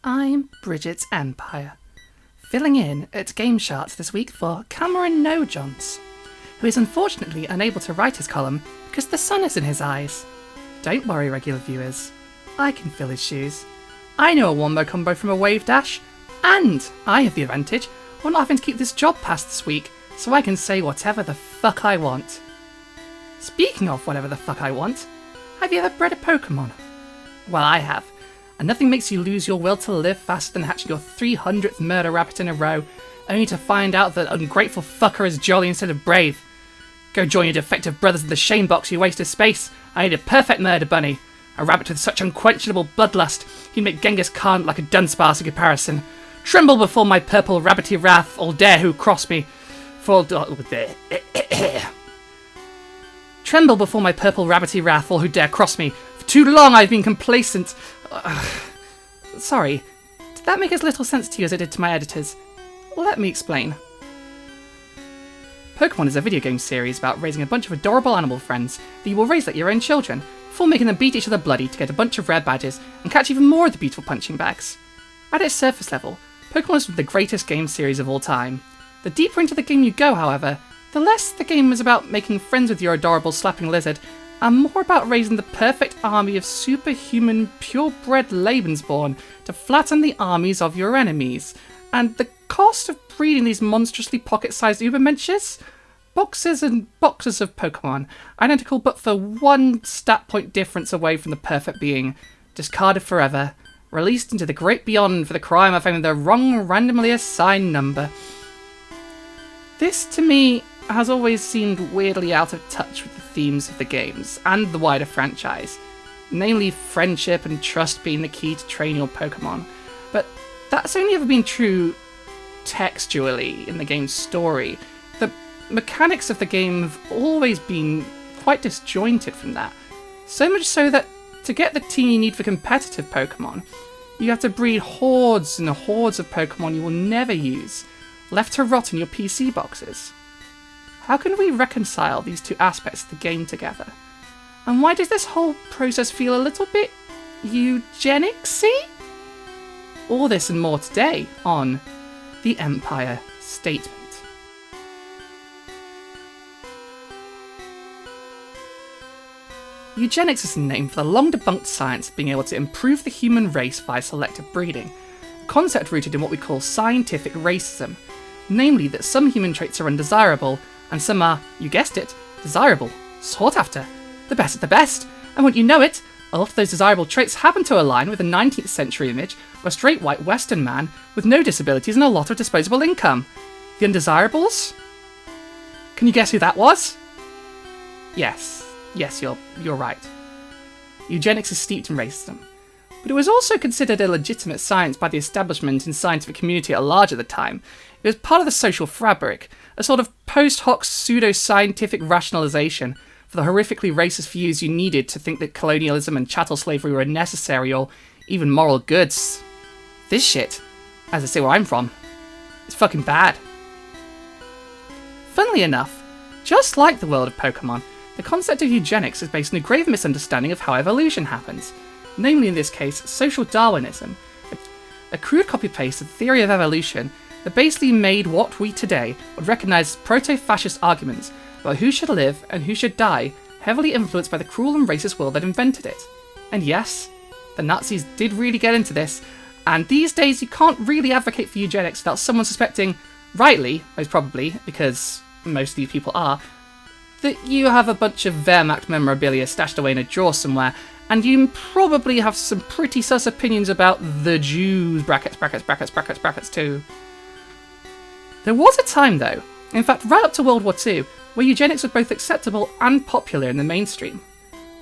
I'm Bridget's Empire, filling in at Game Charts this week for Cameron No-Johns, who is unfortunately unable to write his column because the sun is in his eyes. Don't worry, regular viewers, I can fill his shoes. I know a wombo combo from a wave dash, and I have the advantage of not having to keep this job past this week, so I can say whatever the fuck I want. Speaking of whatever the fuck I want, have you ever bred a Pokémon? Well, I have. And nothing makes you lose your will to live faster than hatching your 300th murder rabbit in a row, only to find out that ungrateful fucker is jolly instead of brave. Go join your defective brothers in the shame box, you waste of space. I need a perfect murder bunny. A rabbit with such unquenchable bloodlust, he'd make Genghis Khan look like a Dunsparce in comparison. Tremble before my purple rabbity wrath, all dare who cross me. Tremble before my purple rabbity wrath, all who dare cross me. For too long I've been complacent. Sorry, did that make as little sense to you as it did to my editors? Let me explain. Pokémon is a video game series about raising a bunch of adorable animal friends that you will raise like your own children, before making them beat each other bloody to get a bunch of rare badges and catch even more of the beautiful punching bags. At its surface level, Pokémon is one of the greatest game series of all time. The deeper into the game you go, however, the less the game is about making friends with your adorable slapping lizard, and more about raising the perfect army of superhuman, purebred Lebensborn to flatten the armies of your enemies. And the cost of breeding these monstrously pocket-sized Ubermenches? Boxes and boxes of Pokémon, identical but for one stat point difference away from the perfect being, discarded forever, released into the great beyond for the crime of having the wrong randomly assigned number. This, to me, has always seemed weirdly out of touch with the themes of the games and the wider franchise, namely friendship and trust being the key to train your Pokémon. But that's only ever been true textually in the game's story. The mechanics of the game have always been quite disjointed from that, so much so that to get the team you need for competitive Pokémon, you have to breed hordes and hordes of Pokémon you will never use, left to rot in your PC boxes. How can we reconcile these two aspects of the game together? And why does this whole process feel a little bit eugenicsy? All this and more today on The Empire Statement. Eugenics is a name for the long-debunked science of being able to improve the human race via selective breeding, a concept rooted in what we call scientific racism, namely that some human traits are undesirable, and some are, you guessed it, desirable, sought after, the best of the best, and wouldn't you know it, a lot of those desirable traits happen to align with a 19th century image of a straight white Western man with no disabilities and a lot of disposable income. The undesirables? Can you guess who that was? Yes, you're right. Eugenics is steeped in racism, but it was also considered a legitimate science by the establishment and scientific community at large at the time. It was part of the social fabric, a sort of post hoc pseudo-scientific rationalization for the horrifically racist views you needed to think that colonialism and chattel slavery were necessary or even moral goods. This shit, as I say where I'm from, is fucking bad. Funnily enough, just like the world of Pokémon, the concept of eugenics is based on a grave misunderstanding of how evolution happens, namely in this case, social Darwinism, a crude copy-paste of the theory of evolution that basically made what we today would recognise as proto-fascist arguments about who should live and who should die, heavily influenced by the cruel and racist world that invented it. And yes, the Nazis did really get into this, and these days you can't really advocate for eugenics without someone suspecting, rightly, most probably, because most of these people are, that you have a bunch of Wehrmacht memorabilia stashed away in a drawer somewhere, and you probably have some pretty sus opinions about the Jews, brackets too. There was a time though, in fact right up to World War II, where eugenics was both acceptable and popular in the mainstream.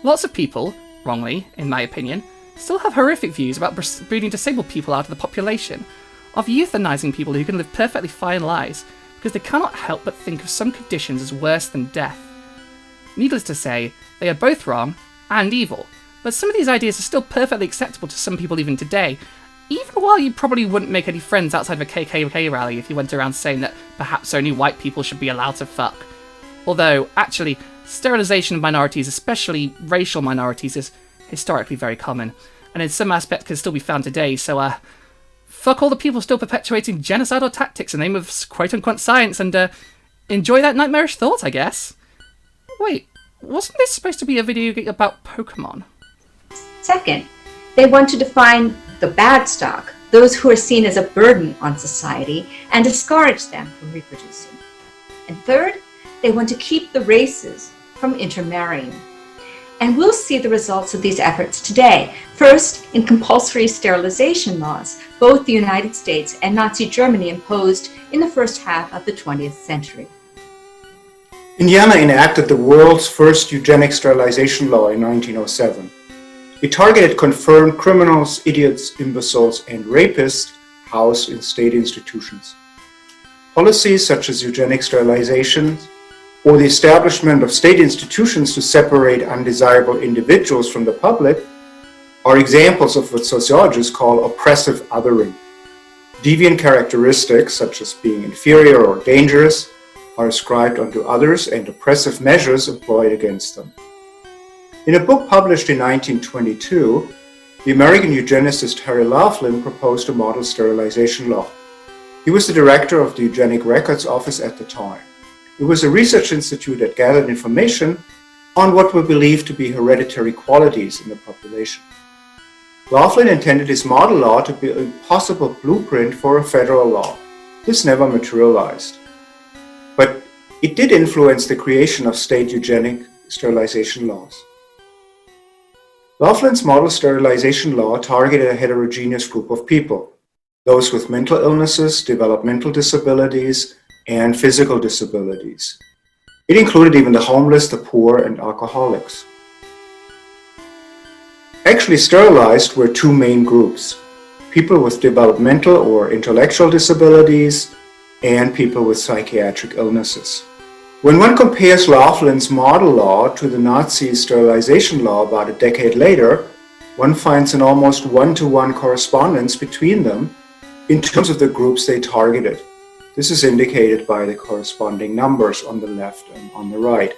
Lots of people, wrongly in my opinion, still have horrific views about breeding disabled people out of the population, of euthanizing people who can live perfectly fine lives, because they cannot help but think of some conditions as worse than death. Needless to say, they are both wrong and evil, but some of these ideas are still perfectly acceptable to some people even today, even while you probably wouldn't make any friends outside of a KKK rally if you went around saying that perhaps only white people should be allowed to fuck. Although, actually, sterilization of minorities, especially racial minorities, is historically very common, and in some aspects can still be found today, so fuck all the people still perpetuating genocidal tactics in the name of quote-unquote science and enjoy that nightmarish thought, I guess. Wait, wasn't this supposed to be a video game about Pokémon? Second, they want to define the bad stock, those who are seen as a burden on society, and discourage them from reproducing. And third, they want to keep the races from intermarrying. And we'll see the results of these efforts today. First, in compulsory sterilization laws, both the United States and Nazi Germany imposed in the first half of the 20th century. Indiana enacted the world's first eugenic sterilization law in 1907. It targeted confirmed criminals, idiots, imbeciles, and rapists housed in state institutions. Policies such as eugenic sterilization or the establishment of state institutions to separate undesirable individuals from the public are examples of what sociologists call oppressive othering. Deviant characteristics, such as being inferior or dangerous, are ascribed onto others and oppressive measures employed against them. In a book published in 1922, the American eugenicist Harry Laughlin proposed a model sterilization law. He was the director of the Eugenic Records Office at the time. It was a research institute that gathered information on what were believed to be hereditary qualities in the population. Laughlin intended his model law to be a possible blueprint for a federal law. This never materialized. But it did influence the creation of state eugenic sterilization laws. Laughlin's model sterilization law targeted a heterogeneous group of people, those with mental illnesses, developmental disabilities, and physical disabilities. It included even the homeless, the poor, and alcoholics. Actually sterilized were two main groups: people with developmental or intellectual disabilities and people with psychiatric illnesses. When one compares Laughlin's model law to the Nazi sterilization law about a decade later, one finds an almost one-to-one correspondence between them in terms of the groups they targeted. This is indicated by the corresponding numbers on the left and on the right.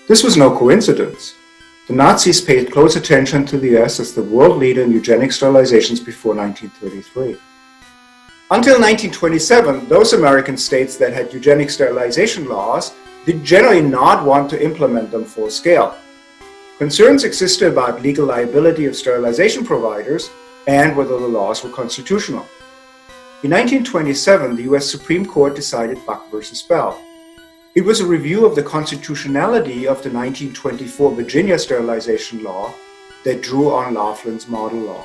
This was no coincidence. The Nazis paid close attention to the US as the world leader in eugenic sterilizations before 1933. Until 1927, those American states that had eugenic sterilization laws did generally not want to implement them full scale. Concerns existed about legal liability of sterilization providers and whether the laws were constitutional. In 1927, the US Supreme Court decided Buck versus Bell. It was a review of the constitutionality of the 1924 Virginia sterilization law that drew on Laughlin's model law.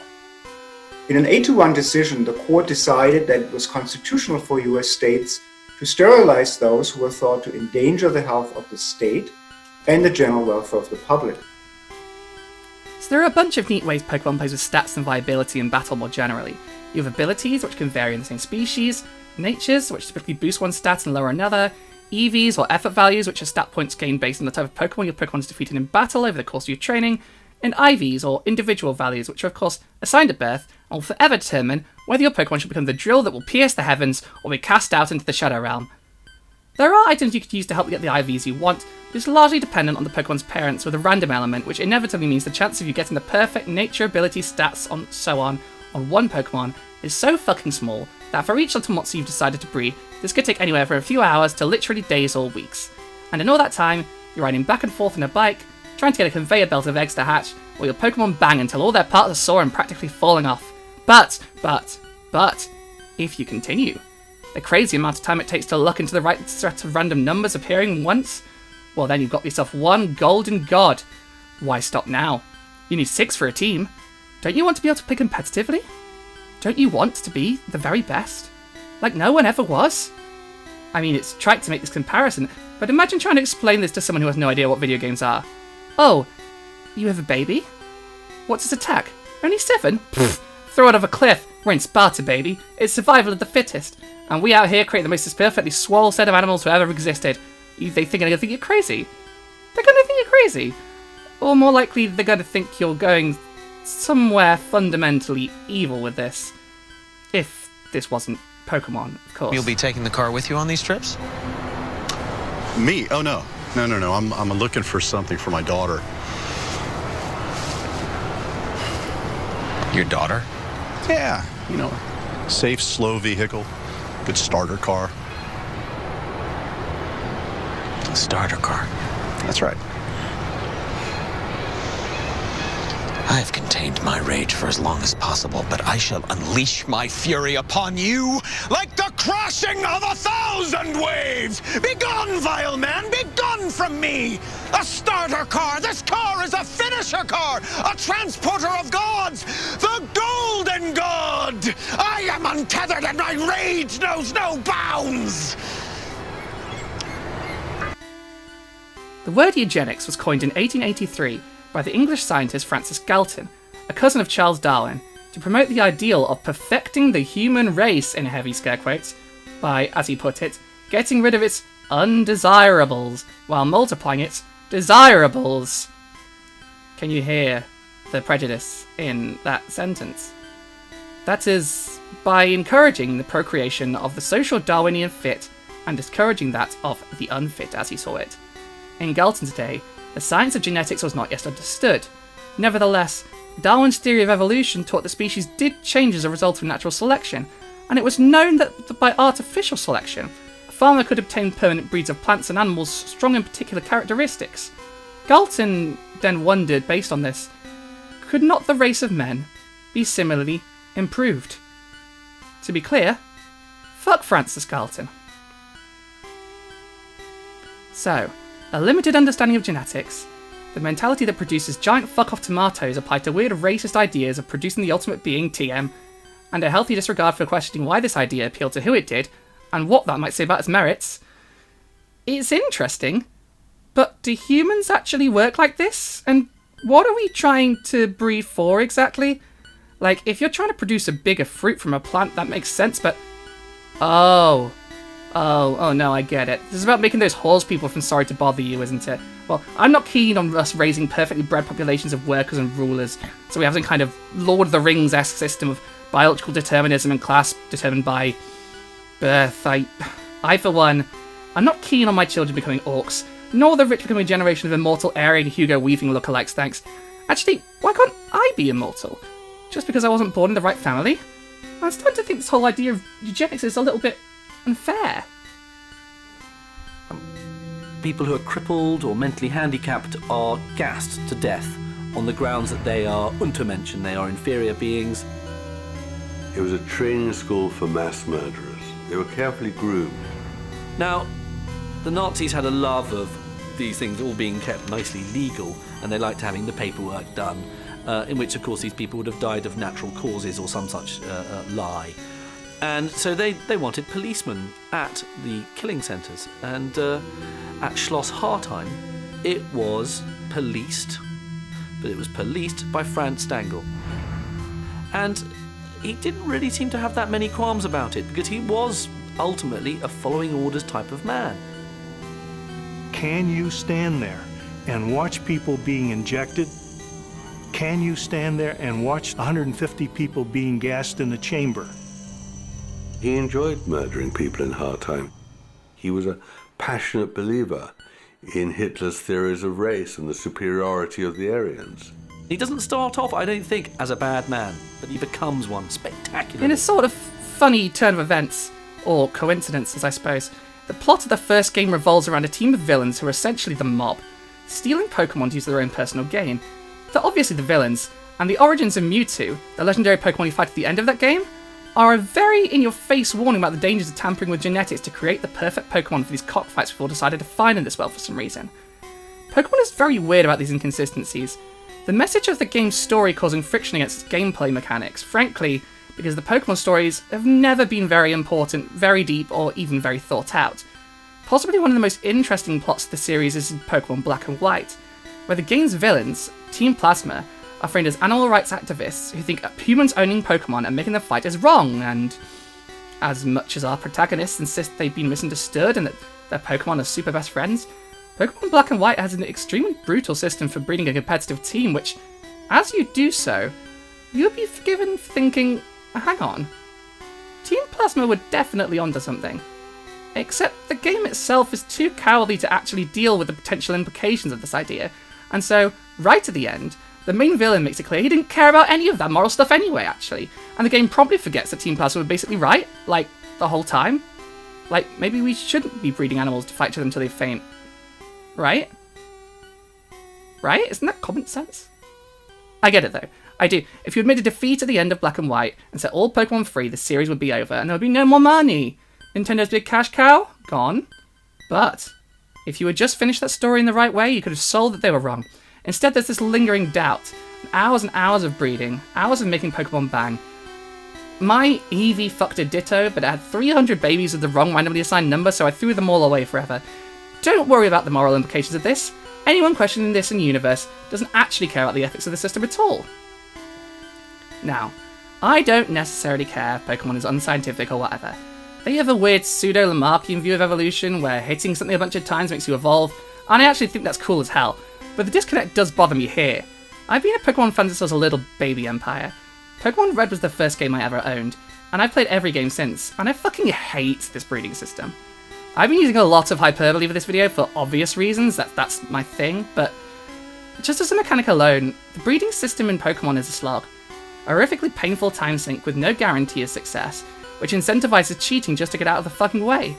In an 8-to-1 decision, the court decided that it was constitutional for US states to sterilize those who were thought to endanger the health of the state and the general welfare of the public. So there are a bunch of neat ways Pokemon plays with stats and viability in battle more generally. You have abilities, which can vary in the same species, natures, which typically boost one stat and lower another, EVs or effort values, which are stat points gained based on the type of Pokemon your Pokemon is defeated in battle over the course of your training, and IVs or individual values, which are of course assigned at birth and will forever determine whether your Pokemon should become the drill that will pierce the heavens or be cast out into the Shadow Realm. There are items you could use to help you get the IVs you want, but it's largely dependent on the Pokemon's parents with a random element, which inevitably means the chance of you getting the perfect nature, ability, stats, and so on one Pokemon is so fucking small that for each little monster you've decided to breed, this could take anywhere from a few hours to literally days or weeks. And in all that time, you're riding back and forth on a bike, trying to get a conveyor belt of eggs to hatch, while your Pokemon bang until all their parts are sore and practically falling off. But, if you continue, the crazy amount of time it takes to luck into the right set of random numbers appearing once, well then you've got yourself one golden god. Why stop now? You need 6 for a team. Don't you want to be able to play competitively? Don't you want to be the very best? Like no one ever was? I mean, it's trite to make this comparison, but imagine trying to explain this to someone who has no idea what video games are. Oh, you have a baby? What's his attack? Only 7? Pfft, throw it off a cliff. We're in Sparta, baby. It's survival of the fittest. And we out here create the most perfectly swole set of animals who ever existed. They think they're gonna think you're crazy. They're gonna think you're crazy. Or more likely, they're gonna think you're going somewhere fundamentally evil with this. If this wasn't Pokemon, of course. You'll be taking the car with you on these trips? Me? Oh, no. No. I'm looking for something for my daughter. Your daughter? Yeah, Safe, slow vehicle. Good starter car. A starter car. That's right. I have contained my rage for as long as possible, but I shall unleash my fury upon you like the crashing of 1,000 waves! Begone, vile man! Begone from me! A starter car! This car is a finisher car! A transporter of gods! The Golden God! I am untethered and my rage knows no bounds! The word eugenics was coined in 1883 by the English scientist Francis Galton, a cousin of Charles Darwin, to promote the ideal of perfecting the human race, in heavy scare quotes, by, as he put it, getting rid of its undesirables while multiplying its desirables. Can you hear the prejudice in that sentence? That is, by encouraging the procreation of the social Darwinian fit and discouraging that of the unfit, as he saw it. In Galton's day, the science of genetics was not yet understood. Nevertheless, Darwin's theory of evolution taught that species did change as a result of natural selection, and it was known that by artificial selection, a farmer could obtain permanent breeds of plants and animals strong in particular characteristics. Galton then wondered, based on this, could not the race of men be similarly improved? To be clear, fuck Francis Galton. So, a limited understanding of genetics, the mentality that produces giant fuck-off tomatoes applied to weird racist ideas of producing the ultimate being, TM, and a healthy disregard for questioning why this idea appealed to who it did, and what that might say about its merits. It's interesting, but do humans actually work like this? And what are we trying to breed for exactly? Like, if you're trying to produce a bigger fruit from a plant, that makes sense, but... Oh no, I get it. This is about making those horse people from Sorry to Bother You, isn't it? Well, I'm not keen on us raising perfectly bred populations of workers and rulers, so we have some kind of Lord of the Rings-esque system of biological determinism and class determined by birth. I, for one, I'm not keen on my children becoming orcs, nor the rich becoming a generation of immortal Aryan Hugo Weaving lookalikes, thanks. Actually, why can't I be immortal? Just because I wasn't born in the right family? I'm starting to think this whole idea of eugenics is a little bit unfair. People who are crippled or mentally handicapped are gassed to death on the grounds that they are Untermenschen, they are inferior beings. It was a training school for mass murderers. They were carefully groomed. Now, the Nazis had a love of these things all being kept nicely legal, and they liked having the paperwork done, in which, of course, these people would have died of natural causes or some such lie. And so they wanted policemen at the killing centres. And at Schloss Hartheim, it was policed, but it was policed by Franz Stangl. And he didn't really seem to have that many qualms about it, because he was ultimately a following orders type of man. Can you stand there and watch people being injected? Can you stand there and watch 150 people being gassed in the chamber? He enjoyed murdering people in Hartheim. He was a passionate believer in Hitler's theories of race and the superiority of the Aryans. He doesn't start off, I don't think, as a bad man, but he becomes one spectacularly. In a sort of funny turn of events, or coincidences, I suppose, the plot of the first game revolves around a team of villains who are essentially the mob, stealing Pokémon to use their own personal gain. They're obviously the villains, and the origins of Mewtwo, the legendary Pokémon you fight at the end of that game, are a very in-your-face warning about the dangers of tampering with genetics to create the perfect Pokémon for these cockfights we've all decided to find in this world for some reason. Pokémon is very weird about these inconsistencies. The message of the game's story causing friction against its gameplay mechanics, frankly, because the Pokémon stories have never been very important, very deep, or even very thought out. Possibly one of the most interesting plots of the series is in Pokémon Black and White, where the game's villains, Team Plasma, are framed as animal rights activists who think humans owning Pokémon and making them fight is wrong, and as much as our protagonists insist they've been misunderstood and that their Pokémon are super best friends, Pokémon Black and White has an extremely brutal system for breeding a competitive team which, as you do so, you'll be forgiven for thinking, hang on, Team Plasma were definitely onto something. Except the game itself is too cowardly to actually deal with the potential implications of this idea, and so, right at the end, The main villain makes it clear he didn't care about any of that moral stuff anyway, actually, and the game promptly forgets that Team Plasma were basically right, like, the whole time. Like, maybe we shouldn't be breeding animals to fight to them till they faint. Right? Right? Isn't that common sense? I get it, though. I do. If you had made a defeat at the end of Black and White and set all Pokemon free, the series would be over and there would be no more money. Nintendo's big cash cow? Gone. But if you had just finished that story in the right way, you could have sold that they were wrong. Instead, there's this lingering doubt. Hours and hours of breeding. Hours of making Pokemon bang. My Eevee fucked a Ditto, but it had 300 babies with the wrong randomly assigned number, so I threw them all away forever. Don't worry about the moral implications of this. Anyone questioning this in the universe doesn't actually care about the ethics of the system at all. Now, I don't necessarily care if Pokemon is unscientific or whatever. They have a weird pseudo-Lamarckian view of evolution where hitting something a bunch of times makes you evolve, and I actually think that's cool as hell, but the disconnect does bother me here. I've been a Pokemon fan since I was a little baby empire. Pokemon Red was the first game I ever owned, and I've played every game since, and I fucking hate this breeding system. I've been using a lot of hyperbole for this video for obvious reasons, that's my thing, but just as a mechanic alone, the breeding system in Pokemon is a slog. A horrifically painful time sink with no guarantee of success, which incentivizes cheating just to get out of the fucking way.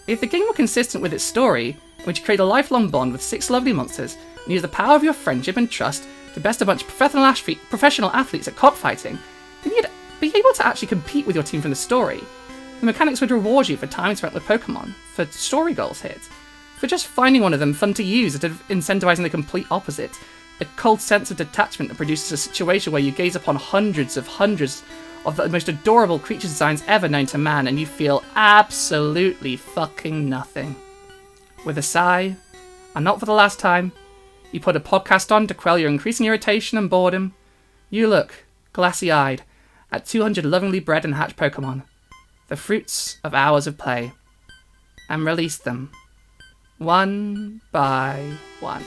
If the game were consistent with its story, in which you create a lifelong bond with 6 lovely monsters, and use the power of your friendship and trust to best a bunch of professional athletes at cockfighting, then you'd be able to actually compete with your team from the story. The mechanics would reward you for time spent with Pokemon, for story goals hit, for just finding one of them fun to use instead of incentivizing the complete opposite, a cold sense of detachment that produces a situation where you gaze upon hundreds of the most adorable creature designs ever known to man and you feel absolutely fucking nothing. With a sigh, and not for the last time, you put a podcast on to quell your increasing irritation and boredom. You look, glassy-eyed, at 200 lovingly bred and hatched Pokemon, the fruits of hours of play, and release them, one by one.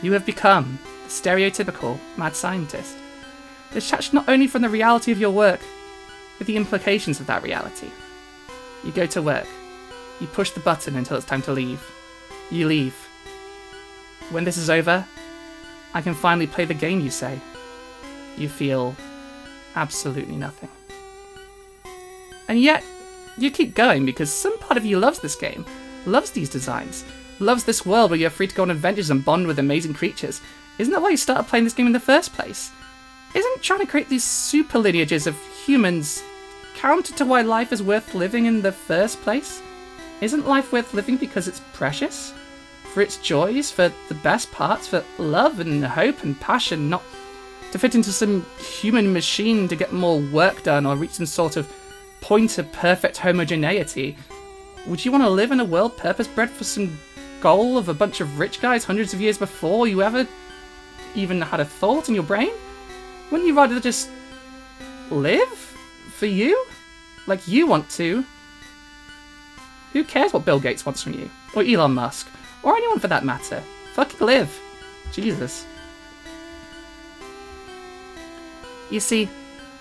You have become the stereotypical mad scientist, detached not only from the reality of your work, but the implications of that reality. You go to work. You push the button until it's time to leave. You leave. When this is over, I can finally play the game, you say. You feel absolutely nothing. And yet, you keep going because some part of you loves this game, loves these designs, loves this world where you're free to go on adventures and bond with amazing creatures. Isn't that why you started playing this game in the first place? Isn't trying to create these super lineages of humans counter to why life is worth living in the first place? Isn't life worth living because it's precious? For its joys, for the best parts, for love and hope and passion, not to fit into some human machine to get more work done or reach some sort of point of perfect homogeneity. Would you want to live in a world purpose-bred for some goal of a bunch of rich guys hundreds of years before you ever even had a thought in your brain? Wouldn't you rather just live for you? Like you want to? Who cares what Bill Gates wants from you? Or Elon Musk? Or anyone for that matter? Fucking live. Jesus. You see,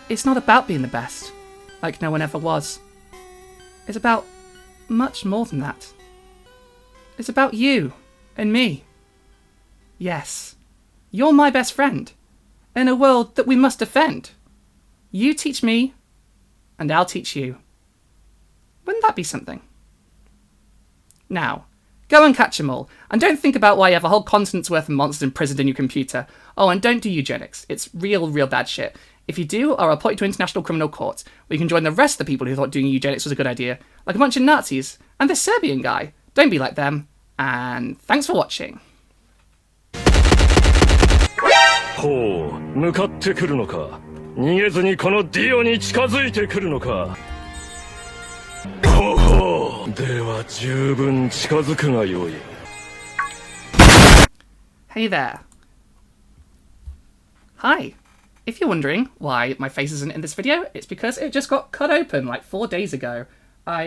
it's not about being the best, like no one ever was. It's about much more than that. It's about you and me. Yes, you're my best friend, in a world that we must defend. You teach me, and I'll teach you. Wouldn't that be something? Now, go and catch 'em all, and don't think about why you have a whole continent's worth of monsters imprisoned in your computer. Oh, and don't do eugenics. It's real bad shit. If you do, I'll report you to International Criminal Court, where you can join the rest of the people who thought doing eugenics was a good idea, like a bunch of Nazis, and this Serbian guy. Don't be like them, and thanks for watching. ほう、向かってくるのか。逃げずにこのディオに近づいてくるのか。ほうほう、では十分近づくがよい。Hey there. Hi. If you're wondering why my face isn't in this video, it's because it just got cut open like 4 days ago. I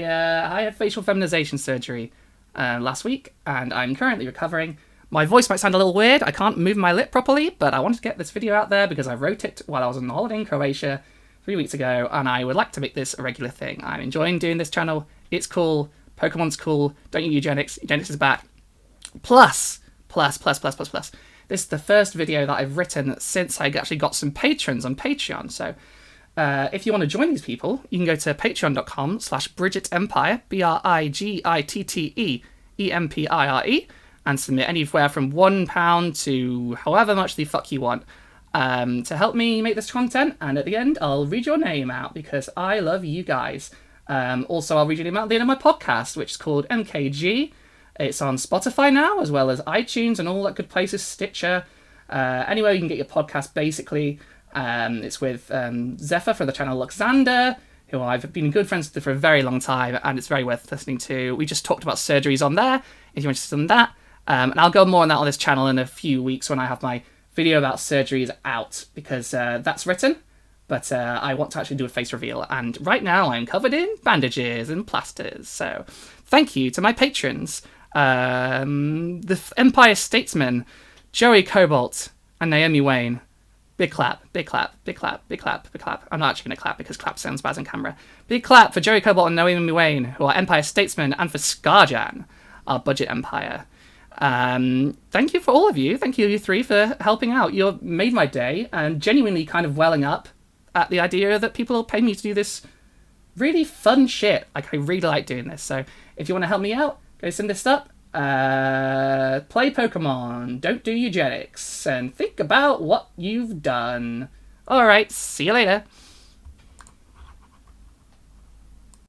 had facial feminization surgery last week, and I'm currently recovering. My voice might sound a little weird, I can't move my lip properly, but I wanted to get this video out there because I wrote it while I was on holiday in Croatia 3 weeks ago, and I would like to make this a regular thing. I'm enjoying doing this channel, it's cool, Pokemon's cool, don't use eugenics, eugenics is back. Plus, This is the first video that I've written since I actually got some patrons on Patreon. So if you want to join these people, you can go to patreon.com/BridgetEmpire, BRIGITTEEMPIRE, and submit anywhere from £1 to however much the fuck you want to help me make this content. And at the end, I'll read your name out because I love you guys. Also, I'll read your name out at the end of my podcast, which is called MKG. It's on Spotify now, as well as iTunes and all that good places, Stitcher. Anywhere you can get your podcast, basically. It's with Zephyr from the channel Luxander, who I've been good friends with for a very long time, and it's very worth listening to. We just talked about surgeries on there, if you're interested in that. And I'll go more on that on this channel in a few weeks when I have my video about surgeries out, because that's written, but I want to actually do a face reveal, and right now I'm covered in bandages and plasters. So thank you to my patrons, the Empire Statesman, Joey Cobalt, and Naomi Wayne. Big clap, big clap, big clap, big clap, big clap. I'm not actually going to clap because clap sounds bad on camera. Big clap for Joey Cobalt and Naomi Wayne, who are Empire Statesmen, and for Scarjan, our budget empire. Thank you for all of you. Thank you, you three, for helping out. You've made my day, and genuinely kind of welling up at the idea that people will pay me to do this really fun shit. Like, I really like doing this. So if you want to help me out, go send this up. Play Pokemon, don't do eugenics, and think about what you've done. Alright, see you later.